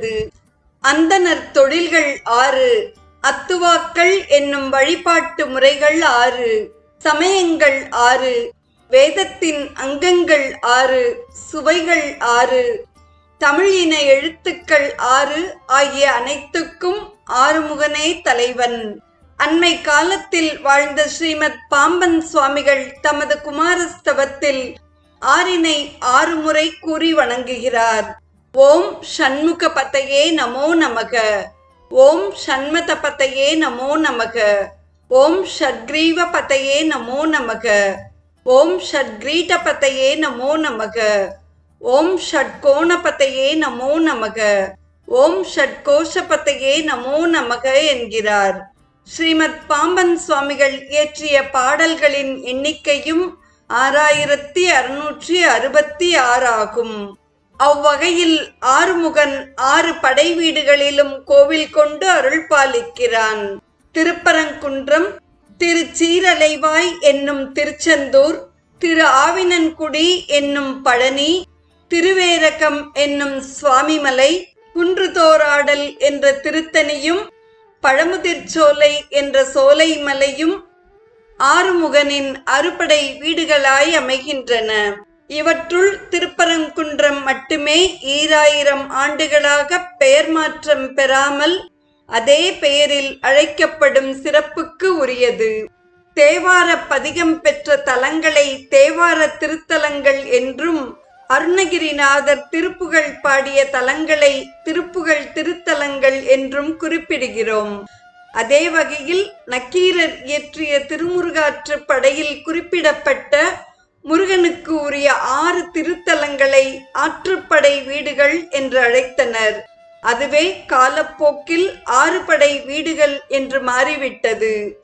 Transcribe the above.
அமைந்தது. அந்தணர் தொழில்கள் 6, அத்துவாக்கள் என்னும் வழிபாட்டு முறைகள் 6, சமயங்கள் 6, வேதத்தின் அங்கங்கள் 6, சுவைகள் 6, தமிழ் இன எழுத்துக்கள் 6 ஆகிய அனைத்துக்கும் ஆறுமுகனே தலைவன். அண்மை காலத்தில் வாழ்ந்த ஸ்ரீமத் பாம்பன் சுவாமிகள் தமது குமாரஸ்தவத்தில் ஆறினை 6 முறை கூறி வணங்குகிறார். ஓம் ஷண்முக பதையே நமோ நமக, ஓம் ஷண்மத பதையே நமோ நமக, ஓம் ஷட்கிரீவ பதையே நமோ நமக, ஓம் ஷட்கிரீட பதையே நமோ நமக, ஓம் ஷட்கோண பதையே நமோ நமக, ஓம் ஷட்கோஷ பதையே நமோ நமக என்கிறார். ஸ்ரீமத் பாம்பன் சுவாமிகள் இயற்றிய பாடல்களின் எண்ணிக்கையும் 6666 ஆகும். அவ்வகையில் ஆறுமுகன் 6 படை வீடுகளிலும் கோவில் கொண்டு அருள் பாலிக்கிறான். திருப்பரங்குன்றம், திருச்சீரலைவாய் என்னும் திருச்செந்தூர், திரு ஆவினன்குடி என்னும் பழனி, திருவேரகம் என்னும் சுவாமிமலை, குன்றுதோராடல் என்ற திருத்தணியும், பழமுதிர்ச்சோலை என்ற சோலை மலையும் ஆறுமுகனின் அறுபடை வீடுகளாய் அமைகின்றன. இவற்றுள் திருப்பரங்குன்றம் மட்டுமே 2000 ஆண்டுகளாக பெயர் மாற்றம் பெறாமல் அதே பெயரில் அழைக்கப்படும் சிறப்புக்கு உரியது. தேவார பதிகம் பெற்ற தலங்களை தேவார திருத்தலங்கள் என்றும், அருணகிரிநாதர் திருப்புகழ் பாடிய தலங்களை திருப்புகழ் திருத்தலங்கள் என்றும் குறிப்பிடுகிறோம். அதே வகையில் நக்கீரர் இயற்றிய திருமுருகாற்று படையில் குறிப்பிடப்பட்ட முருகனுக்கு உரிய 6 திருத்தலங்களை ஆற்றுப்படை வீடுகள் என்று அழைத்தனர். அதுவே காலப்போக்கில் 6 படை வீடுகள் என்று மாறிவிட்டது.